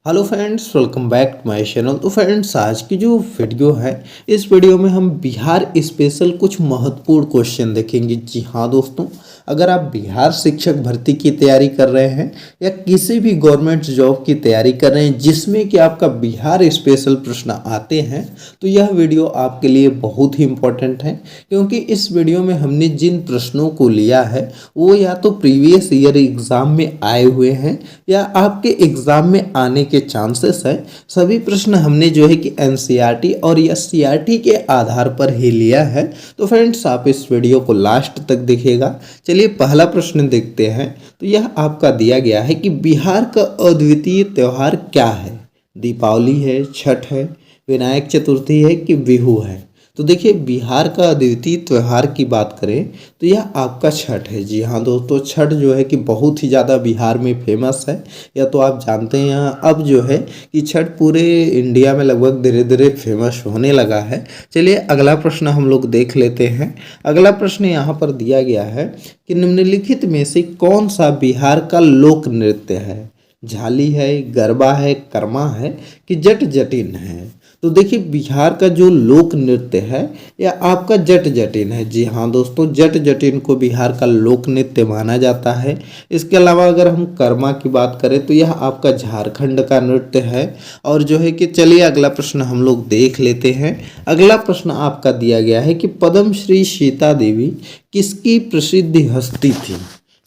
Hello friends, welcome back to my channel. तो friends, आज की जो वीडियो है, इस वीडियो में हम बिहार स्पेशल कुछ महत्वपूर्ण क्वेश्चन देखेंगे। जी हाँ दोस्तों, अगर आप बिहार शिक्षक भर्ती की तैयारी कर रहे हैं या किसी भी गवर्नमेंट जॉब की तैयारी कर रहे हैं जिसमें कि आपका बिहार स्पेशल प्रश्न आते हैं, तो यह वीडियो आपके लिए बहुत ही इम्पोर्टेंट है। क्योंकि इस वीडियो में हमने जिन प्रश्नों को लिया है वो या तो प्रीवियस ईयर एग्ज़ाम में आए हुए हैं या आपके एग्ज़ाम में आने के चांसेस है। सभी प्रश्न हमने जो है कि एनसीईआरटी और एससीईआरटी के आधार पर ही लिया है। तो फ्रेंड्स, आप इस वीडियो को लास्ट तक देखिएगा। चलिए पहला प्रश्न देखते हैं। तो यह आपका दिया गया है कि बिहार का अद्वितीय त्यौहार क्या है। दीपावली है, छठ है, विनायक चतुर्थी है कि बिहू है। तो देखिए, बिहार का अद्वितीय त्यौहार की बात करें तो यह आपका छठ है। जी हाँ दोस्तों, छठ जो है कि बहुत ही ज़्यादा बिहार में फेमस है। या तो आप जानते हैं यहाँ अब जो है कि छठ पूरे इंडिया में लगभग धीरे धीरे फेमस होने लगा है। चलिए अगला प्रश्न हम लोग देख लेते हैं। अगला प्रश्न यहाँ पर दिया गया है कि निम्नलिखित में से कौन सा बिहार का लोक नृत्य है। झाली है, गरबा है, कर्मा है कि जट जटिन है। तो देखिए, बिहार का जो लोक नृत्य है यह आपका जट जटिन है। जी हाँ दोस्तों, जट जटिन को बिहार का लोक नृत्य माना जाता है। इसके अलावा अगर हम कर्मा की बात करें तो यह आपका झारखंड का नृत्य है। और जो है कि चलिए अगला प्रश्न हम लोग देख लेते हैं। अगला प्रश्न आपका दिया गया है कि पद्मश्री सीता देवी किसकी प्रसिद्ध हस्ती थी।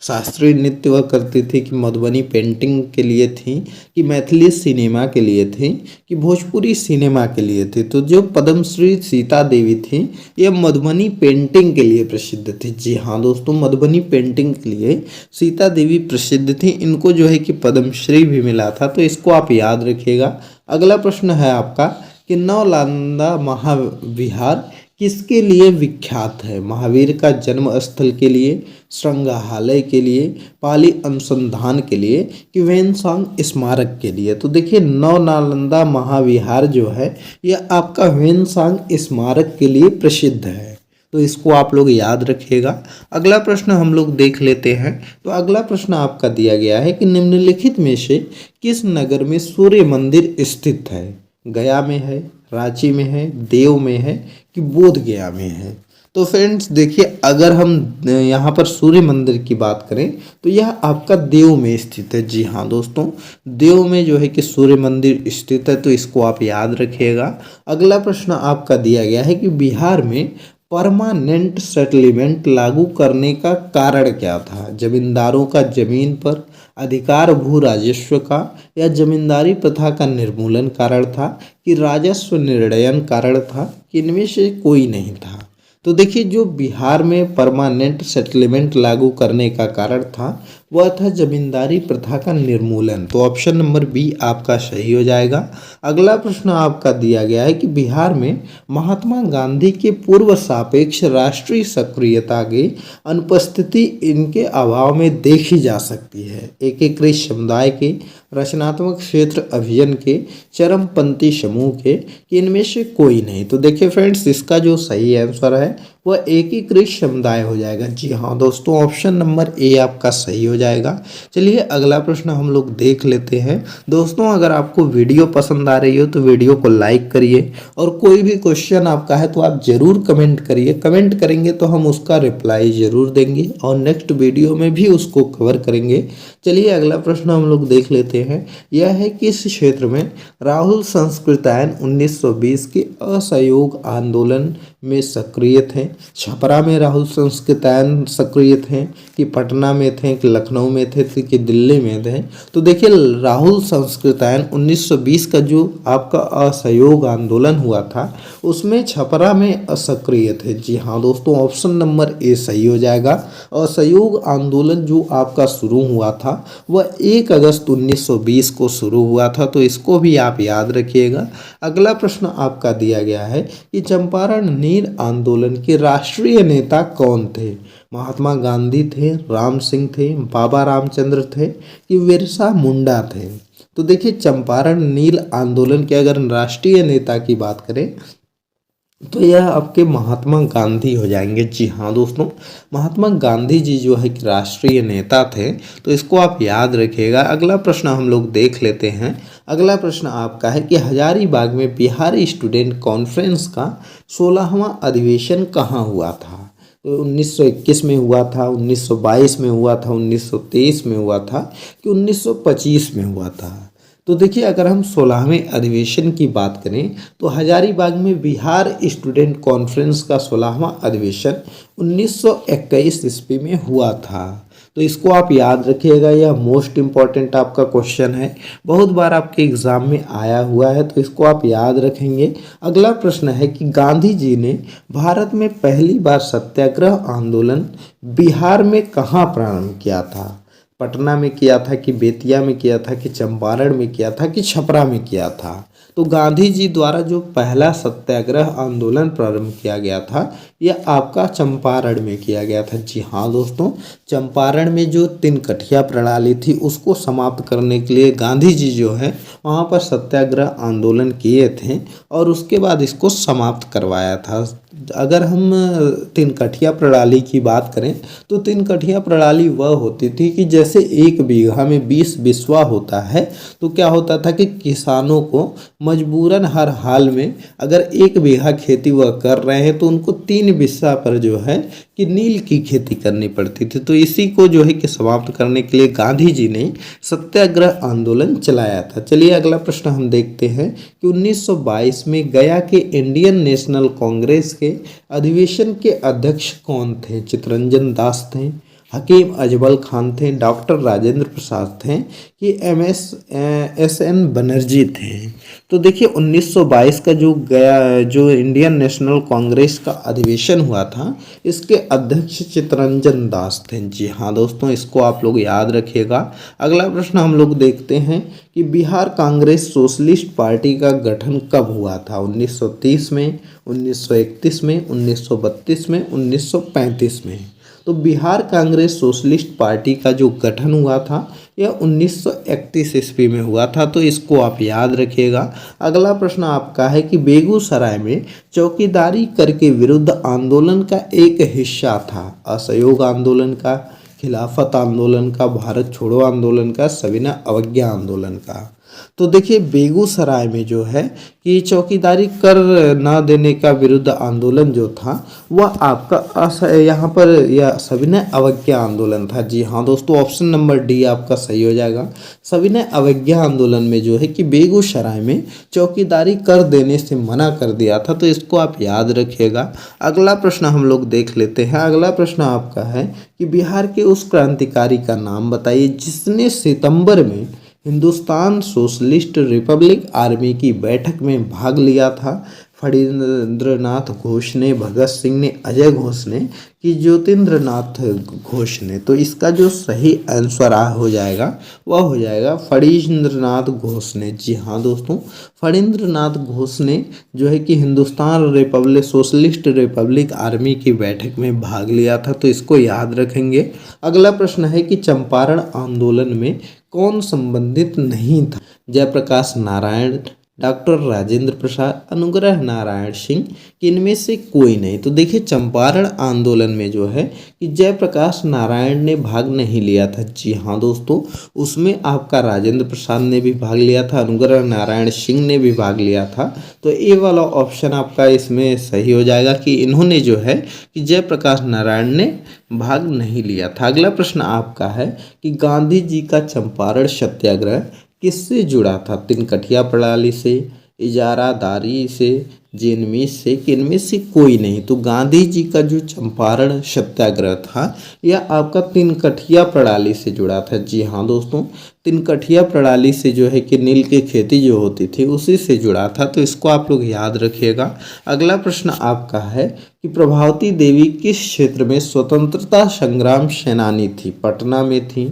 शास्त्रीय नृत्य वह करती थी कि मधुबनी पेंटिंग के लिए थी, कि मैथिली सिनेमा के लिए थी, कि भोजपुरी सिनेमा के लिए थी। तो जो पद्मश्री सीता देवी थी यह मधुबनी पेंटिंग के लिए प्रसिद्ध थी। जी हाँ दोस्तों, मधुबनी पेंटिंग के लिए सीता देवी प्रसिद्ध थी। इनको जो है कि पद्मश्री भी मिला था, तो इसको आप याद रखिएगा। अगला प्रश्न है आपका कि नालंदा महाविहार किसके लिए विख्यात है। महावीर का जन्म स्थल के लिए, संग्रहालय के लिए, पाली अनुसंधान के लिए कि वेनसांग स्मारक के लिए। तो देखिए, नव नालंदा महाविहार जो है यह आपका वेनसांग स्मारक के लिए प्रसिद्ध है। तो इसको आप लोग याद रखिएगा। अगला प्रश्न हम लोग देख लेते हैं। तो अगला प्रश्न आपका दिया गया है कि निम्नलिखित में से किस नगर में सूर्य मंदिर स्थित है। गया में है, रांची में है, देव में है कि बोध गया में है। तो फ्रेंड्स देखिए, अगर हम यहाँ पर सूर्य मंदिर की बात करें तो यह आपका देव में स्थित है। जी हाँ दोस्तों, देव में जो है कि सूर्य मंदिर स्थित है। तो इसको आप याद रखिएगा। अगला प्रश्न आपका दिया गया है कि बिहार में परमानेंट सेटलमेंट लागू करने का कारण क्या था। जमींदारों का जमीन पर अधिकार, भू राजस्व का, या जमींदारी प्रथा का निर्मूलन कारण था, कि राजस्व निर्णयन कारण था, कि इनमें से कोई नहीं था। तो देखिए, जो बिहार में परमानेंट सेटलमेंट लागू करने का कारण था वह था जमींदारी प्रथा का निर्मूलन। तो ऑप्शन नंबर बी आपका सही हो जाएगा। अगला प्रश्न आपका दिया गया है कि बिहार में महात्मा गांधी के पूर्व सापेक्ष राष्ट्रीय सक्रियता की अनुपस्थिति इनके अभाव में देखी जा सकती है। एकीकृत समुदाय के, रचनात्मक क्षेत्र अभियान के, चरमपंथी समूह के, कि इनमें से कोई नहीं। तो देखिए फ्रेंड्स, इसका जो सही आंसर है वह एकीकृत समुदाय हो जाएगा। जी हाँ दोस्तों, ऑप्शन नंबर ए आपका सही हो जाएगा। चलिए अगला प्रश्न हम लोग देख लेते हैं। दोस्तों, अगर आपको वीडियो पसंद आ रही हो तो वीडियो को लाइक करिए, और कोई भी क्वेश्चन आपका है तो आप ज़रूर कमेंट करिए। कमेंट करेंगे तो हम उसका रिप्लाई ज़रूर देंगे और नेक्स्ट वीडियो में भी उसको कवर करेंगे। चलिए अगला प्रश्न हम लोग देख लेते हैं। यह है कि इस क्षेत्र में राहुल संस्कृतायन 1920 के असहयोग आंदोलन में सक्रिय थे। छपरा में राहुल संस्कृतायन सक्रिय थे, कि पटना में थे, कि लखनऊ में थे, कि दिल्ली में थे। तो देखिए, राहुल संस्कृतायन 1920 का जो आपका असहयोग आंदोलन हुआ था उसमें छपरा में असक्रिय थे। जी हाँ दोस्तों, ऑप्शन नंबर ए सही हो जाएगा। असहयोग आंदोलन जो आपका शुरू हुआ था वह 1 अगस्त 1920 को शुरू हुआ था। तो इसको भी आप याद रखिएगा। अगला प्रश्न आपका दिया गया है कि चंपारण नील आंदोलन के राष्ट्रीय नेता कौन थे। महात्मा गांधी थे, राम सिंह थे, बाबा रामचंद्र थे, कि बिरसा मुंडा थे। तो देखिए, चंपारण नील आंदोलन के अगर राष्ट्रीय नेता की बात करें तो यह आपके महात्मा गांधी हो जाएंगे। जी हाँ दोस्तों, महात्मा गांधी जी जो है कि राष्ट्रीय नेता थे, तो इसको आप याद रखिएगा। अगला प्रश्न हम लोग देख लेते हैं। अगला प्रश्न आपका है कि हजारीबाग में बिहार स्टूडेंट कॉन्फ्रेंस का 16वां अधिवेशन कहाँ हुआ था। तो 1921 में हुआ था, 1922 में हुआ था, 1923 में हुआ था कि 1925 में हुआ था। तो देखिए, अगर हम 16वें अधिवेशन की बात करें तो हजारीबाग में बिहार स्टूडेंट कॉन्फ्रेंस का 16वां अधिवेशन 1921 ईस्वी में हुआ था। तो इसको आप याद रखिएगा, यह मोस्ट इम्पॉर्टेंट आपका क्वेश्चन है, बहुत बार आपके एग्जाम में आया हुआ है, तो इसको आप याद रखेंगे। अगला प्रश्न है कि गांधी जी ने भारत में पहली बार सत्याग्रह आंदोलन बिहार में कहाँ प्रारंभ किया था। पटना में किया था कि बेतिया में किया था कि चंपारण में किया था कि छपरा में किया था। तो गांधी जी द्वारा जो पहला सत्याग्रह आंदोलन प्रारंभ किया गया था, यह आपका चंपारण में किया गया था। जी हाँ दोस्तों, चंपारण में जो तिनकठिया प्रणाली थी उसको समाप्त करने के लिए गांधी जी जो है वहाँ पर सत्याग्रह आंदोलन किए थे और उसके बाद इसको समाप्त करवाया था। अगर हम तिनकठिया प्रणाली की बात करें तो तिनकठिया प्रणाली वह होती थी कि जैसे 1 बीघा में 20 बिस्वा होता है, तो क्या होता था कि किसानों को मजबूरन हर हाल में अगर 1 बीघा खेती वह कर रहे हैं तो उनको 3 बिस्वा पर जो है कि नील की खेती करनी पड़ती थी। तो इसी को जो है कि समाप्त करने के लिए गांधी जी ने सत्याग्रह आंदोलन चलाया था। चलिए अगला प्रश्न हम देखते हैं कि 1922 में गया के इंडियन नेशनल कांग्रेस के अधिवेशन के अध्यक्ष कौन थे। चित्तरंजन दास थे, हकीम अजमल खान थे, डॉक्टर राजेंद्र प्रसाद थे कि एस एन बनर्जी थे। तो देखिए 1922 का जो इंडियन नेशनल कांग्रेस का अधिवेशन हुआ था, इसके अध्यक्ष चित्तरंजन दास थे। जी हाँ दोस्तों, इसको आप लोग याद रखिएगा। अगला प्रश्न हम लोग देखते हैं कि बिहार कांग्रेस सोशलिस्ट पार्टी का गठन कब हुआ था। 1930 में, 1931 में, 1932 में, 1935 में। तो बिहार कांग्रेस सोशलिस्ट पार्टी का जो गठन हुआ था यह 1931 ईस्वी में हुआ था। तो इसको आप याद रखिएगा। अगला प्रश्न आपका है कि बेगूसराय में चौकीदारी कर के विरुद्ध आंदोलन का एक हिस्सा था। असहयोग आंदोलन का, खिलाफत आंदोलन का, भारत छोड़ो आंदोलन का, सविनय अवज्ञा आंदोलन का। तो देखिए बेगूसराय में जो है कि चौकीदारी कर ना देने का विरुद्ध आंदोलन जो था वह आपका यहाँ पर यह सविनय अवज्ञा आंदोलन था। जी हाँ दोस्तों, ऑप्शन नंबर डी आपका सही हो जाएगा। सविनय अवज्ञा आंदोलन में जो है कि बेगूसराय में चौकीदारी कर देने से मना कर दिया था। तो इसको आप याद रखिएगा। अगला प्रश्न हम लोग देख लेते हैं। अगला प्रश्न आपका है कि बिहार के उस क्रांतिकारी का नाम बताइए जिसने सितंबर में हिंदुस्तान सोशलिस्ट रिपब्लिक आर्मी की बैठक में भाग लिया था। फणींद्रनाथ घोष ने, भगत सिंह ने, अजय घोष ने कि ज्योतिन्द्रनाथ घोष ने। तो इसका जो सही आंसर हो जाएगा वह हो जाएगा फणींद्रनाथ घोष ने। जी हाँ दोस्तों, फणींद्रनाथ घोष ने जो है कि Hindustan Republic socialist Republic army की बैठक में भाग लिया था। तो इसको याद रखेंगे। अगला प्रश्न है कि चंपारण आंदोलन में कौन संबंधित नहीं था। जयप्रकाश नारायण, डॉक्टर राजेंद्र प्रसाद, अनुग्रह नारायण सिंह, इनमें से कोई नहीं। तो देखिए चंपारण आंदोलन में जो है कि जयप्रकाश नारायण ने भाग नहीं लिया था। जी हाँ दोस्तों, उसमें आपका राजेंद्र प्रसाद ने भी भाग लिया था, अनुग्रह नारायण सिंह ने भी भाग लिया था। तो ये वाला ऑप्शन आपका इसमें सही हो जाएगा कि इन्होंने जो है कि जयप्रकाश नारायण ने भाग नहीं लिया था। अगला प्रश्न आपका है कि गांधी जी का चंपारण सत्याग्रह किससे जुड़ा था। तिनकठिया प्रणाली से, इजारादारी से, जिनमें से किनमें से कोई नहीं। तो गांधी जी का जो चंपारण सत्याग्रह था यह आपका तिनकठिया प्रणाली से जुड़ा था। जी हाँ दोस्तों, तिनकठिया प्रणाली से जो है कि नील की खेती जो होती थी उसी से जुड़ा था। तो इसको आप लोग याद रखिएगा। अगला प्रश्न आपका है कि प्रभावती देवी किस क्षेत्र में स्वतंत्रता संग्राम सेनानी थी। पटना में थी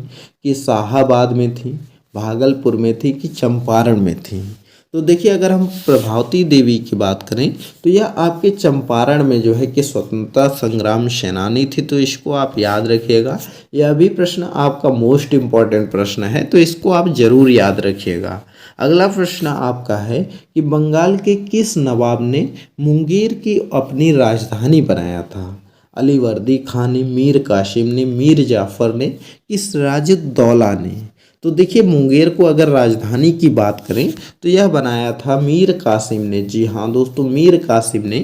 कि शाहाबाद में थी, भागलपुर में थी कि चंपारण में थी। तो देखिए अगर हम प्रभावती देवी की बात करें तो यह आपके चंपारण में जो है कि स्वतंत्रता संग्राम सेनानी थी। तो इसको आप याद रखिएगा। यह भी प्रश्न आपका मोस्ट इम्पॉर्टेंट प्रश्न है, तो इसको आप जरूर याद रखिएगा। अगला प्रश्न आपका है कि बंगाल के किस नवाब ने मुंगेर की अपनी राजधानी बनाया था? अलीवर्दी खान ने, मीर कासिम ने, मीर जाफर ने, किस राजउद्दौला ने? तो देखिए मुंगेर को अगर राजधानी की बात करें तो यह बनाया था मीर कासिम ने। जी हाँ दोस्तों, मीर कासिम ने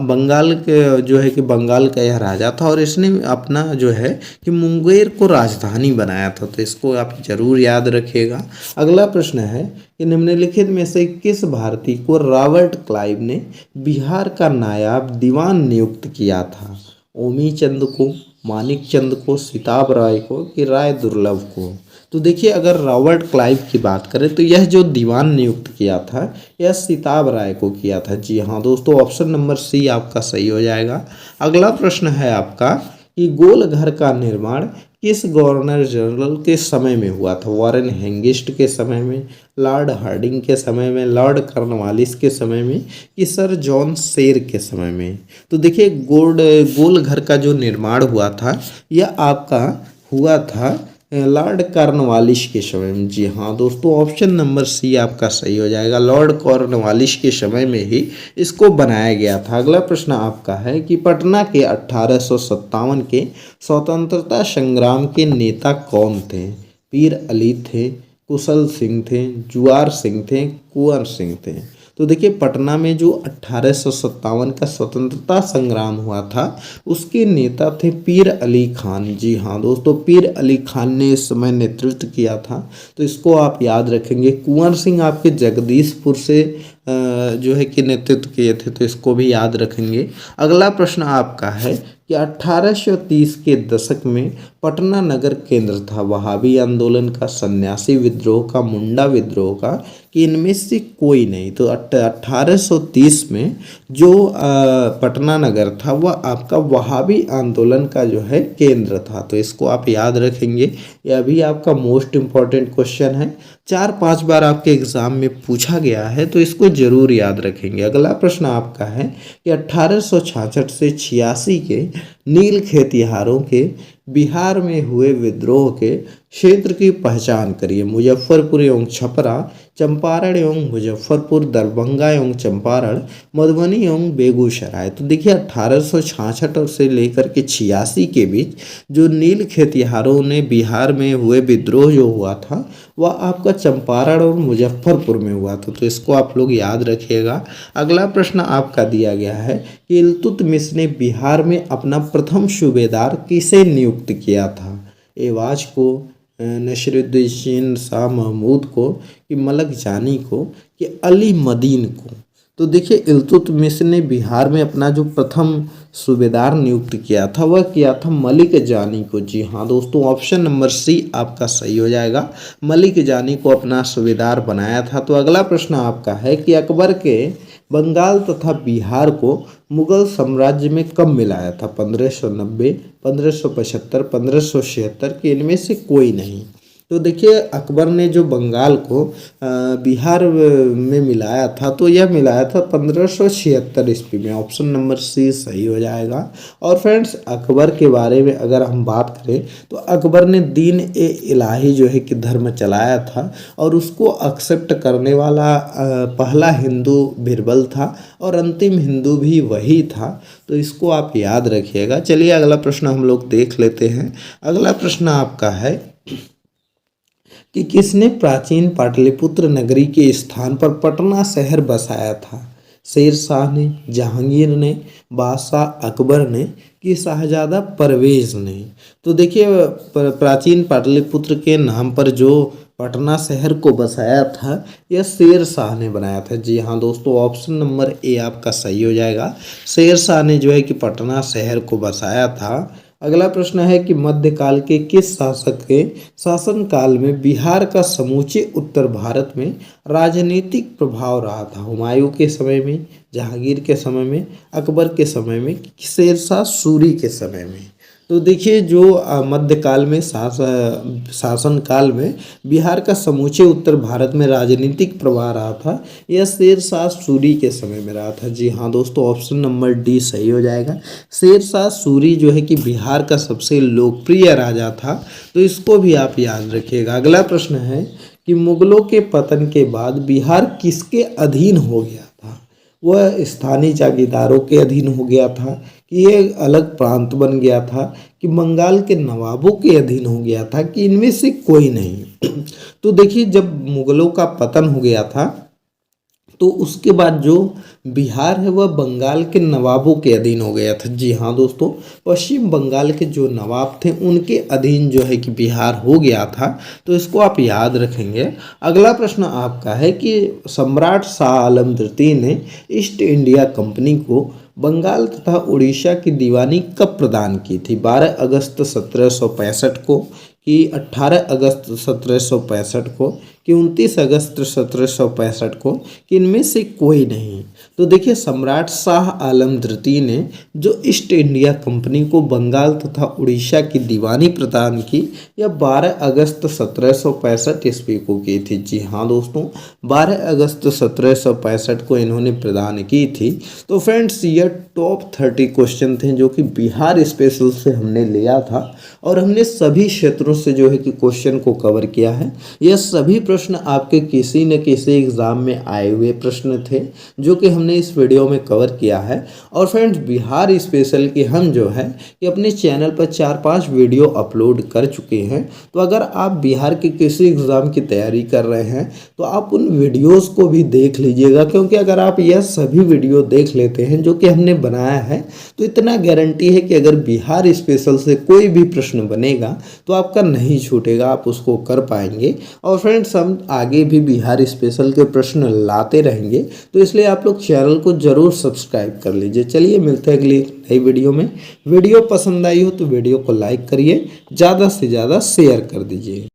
बंगाल के जो है कि बंगाल का यह राजा था और इसने अपना जो है कि मुंगेर को राजधानी बनाया था। तो इसको आप जरूर याद रखिएगा। अगला प्रश्न है कि निम्नलिखित में से किस भारतीय को रॉबर्ट क्लाइव ने बिहार का नायाब दीवान नियुक्त किया था? ओमी चंद को, मानिक चंद को, सिताब राय को, कि राय दुर्लभ को? तो देखिए अगर रॉबर्ट क्लाइव की बात करें तो यह जो दीवान नियुक्त किया था यह सिताब राय को किया था। जी हाँ दोस्तों, ऑप्शन नंबर सी आपका सही हो जाएगा। अगला प्रश्न है आपका कि गोल घर का निर्माण किस गवर्नर जनरल के समय में हुआ था? वॉरेन हेंगिस्ट के समय में, लॉर्ड हार्डिंग के समय में, लॉर्ड कॉर्नवालिस के समय में, कि सर जॉन शेर के समय में? तो देखिए गोल घर का जो निर्माण हुआ था यह आपका हुआ था लॉर्ड कॉर्नवालिस के समय में। जी हाँ दोस्तों, ऑप्शन नंबर सी आपका सही हो जाएगा। लॉर्ड कॉर्नवालिस के समय में ही इसको बनाया गया था। अगला प्रश्न आपका है कि पटना के 1857 के स्वतंत्रता संग्राम के नेता कौन थे? पीर अली थे, कुशल सिंह थे, जुआर सिंह थे, कुंवर सिंह थे? तो देखिए पटना में जो 1857 का स्वतंत्रता संग्राम हुआ था उसके नेता थे पीर अली खान। जी हाँ दोस्तों, पीर अली खान ने इस समय नेतृत्व किया था। तो इसको आप याद रखेंगे। कुंवर सिंह आपके जगदीशपुर से जो है कि नेतृत्व किए थे, तो इसको भी याद रखेंगे। अगला प्रश्न आपका है कि 1830 के दशक में पटना नगर केंद्र था वहाबी आंदोलन का, सन्यासी विद्रोह का, मुंडा विद्रोह का, कि इनमें से कोई नहीं? तो 1830 में जो पटना नगर था वह आपका वहाबी आंदोलन का जो है केंद्र था। तो इसको आप याद रखेंगे। यह भी आपका मोस्ट इम्पॉर्टेंट क्वेश्चन है, 4-5 बार आपके एग्जाम में पूछा गया है, तो इसको जरूर याद रखेंगे। अगला प्रश्न आपका है कि 1866 से 86 के नील खेतिहारों के बिहार में हुए विद्रोह के क्षेत्र की पहचान करिए। मुजफ्फरपुर एवं छपरा, चंपारण एवं मुजफ्फरपुर, दरभंगा एवं चंपारण, मधुबनी एवं बेगूसराय। तो देखिए 1866 और से लेकर के 86 के बीच जो नील खेतिहारों ने बिहार में हुए विद्रोह जो हुआ था वह आपका चंपारण और मुजफ्फरपुर में हुआ था। तो इसको आप लोग याद रखिएगा। अगला प्रश्न आपका दिया गया है कि इल्तुतमिश ने बिहार में अपना प्रथम सूबेदार किसे नियुक्त किया था? एवाज को, नसीरुद्दीन शाह महमूद को, कि मलक जानी को, कि अली मदीन को? तो देखिए इल्तुतमिश ने बिहार में अपना जो प्रथम सूबेदार नियुक्त किया था वह किया था मलिक जानी को। जी हाँ दोस्तों, ऑप्शन नंबर सी आपका सही हो जाएगा। मलिक जानी को अपना सूबेदार बनाया था। तो अगला प्रश्न आपका है कि अकबर के बंगाल तथा बिहार को मुगल साम्राज्य में कब मिलाया था? 1590, 1575, 1576, कि इनमें से कोई नहीं? तो देखिए अकबर ने जो बंगाल को बिहार में मिलाया था तो यह मिलाया था 1576 ईस्वी में। ऑप्शन नंबर सी सही हो जाएगा। और फ्रेंड्स अकबर के बारे में अगर हम बात करें तो अकबर ने दीन ए इलाही जो है कि धर्म चलाया था और उसको एक्सेप्ट करने वाला पहला हिंदू बिरबल था और अंतिम हिंदू भी वही था। तो इसको आप याद रखिएगा। चलिए अगला प्रश्न हम लोग देख लेते हैं। अगला प्रश्न आपका है कि किसने प्राचीन पाटलिपुत्र नगरी के स्थान पर पटना शहर बसाया था? शेर शाह ने, जहांगीर ने, बादशाह अकबर ने, कि शाहजादा परवेज ने? तो देखिए प्राचीन पाटलिपुत्र के नाम पर जो पटना शहर को बसाया था यह शेर शाह ने बनाया था। जी हाँ दोस्तों, ऑप्शन नंबर ए आपका सही हो जाएगा। शेर शाह ने जो है कि पटना शहर को बसाया था। अगला प्रश्न है कि मध्यकाल के किस शासक के शासनकाल में बिहार का समूचे उत्तर भारत में राजनीतिक प्रभाव रहा था? हुमायूं के समय में, जहांगीर के समय में, अकबर के समय में, शेरशाह सूरी के समय में? तो देखिए जो मध्यकाल में शासनकाल में बिहार का समूचे उत्तर भारत में राजनीतिक प्रभाव रहा था यह शेरशाह सूरी के समय में रहा था। जी हाँ दोस्तों, ऑप्शन नंबर डी सही हो जाएगा। शेरशाह सूरी जो है कि बिहार का सबसे लोकप्रिय राजा था। तो इसको भी आप याद रखिएगा। अगला प्रश्न है कि मुगलों के पतन के बाद बिहार किसके अधीन हो गया था। वह स्थानीय जागीरदारों के अधीन हो गया था कि ये अलग प्रांत बन गया था कि बंगाल के नवाबों के अधीन हो गया था कि इनमें से कोई नहीं। तो देखिए जब मुगलों का पतन हो गया था तो उसके बाद जो बिहार है वह बंगाल के नवाबों के अधीन हो गया था। जी हाँ दोस्तों, पश्चिम बंगाल के जो नवाब थे उनके अधीन जो है कि बिहार हो गया था। तो इसको आप याद रखेंगे। अगला प्रश्न आपका है कि सम्राट शाह आलम द्वितीय ने ईस्ट इंडिया कंपनी को बंगाल तथा उड़ीसा की दीवानी कब प्रदान की थी। 12 अगस्त 1765 को कि 18 अगस्त 1765 को कि 29 अगस्त 1765 को कि इनमें से कोई नहीं। तो देखिए सम्राट शाह आलम द्वितीय ने जो ईस्ट इंडिया कंपनी को बंगाल तथा उड़ीसा की दीवानी प्रदान की यह 12 अगस्त 1765 ईस्वी को की थी। जी हाँ दोस्तों, 12 अगस्त 1765 को इन्होंने प्रदान की थी। तो फ्रेंड्स यह टॉप 30 क्वेश्चन थे जो कि बिहार स्पेशल से हमने लिया था और हमने सभी क्षेत्रों से जो है कि क्वेश्चन को कवर किया है। यह सभी प्रश्न आपके किसी न किसी एग्जाम में आए हुए प्रश्न थे जो कि हमने इस वीडियो में कवर किया है। और फ्रेंड्स बिहार स्पेशल की हम जो है कि अपने चैनल पर 4-5 वीडियो अपलोड कर चुके हैं। तो अगर आप बिहार के किसी एग्ज़ाम की तैयारी कर रहे हैं तो आप उन वीडियोस को भी देख लीजिएगा, क्योंकि अगर आप यह सभी वीडियो देख लेते हैं जो कि हमने बनाया है तो इतना गारंटी है कि अगर बिहार स्पेशल से कोई भी प्रश्न बनेगा तो आपका नहीं छूटेगा, आप उसको कर पाएंगे। और फ्रेंड्स हम आगे भी बिहार स्पेशल के प्रश्न लाते रहेंगे, तो इसलिए आप लोग चैनल को जरूर सब्सक्राइब कर लीजिए। चलिए मिलते हैं अगली नई वीडियो में। वीडियो पसंद आई हो तो वीडियो को लाइक करिए, ज़्यादा से ज़्यादा शेयर कर दीजिए।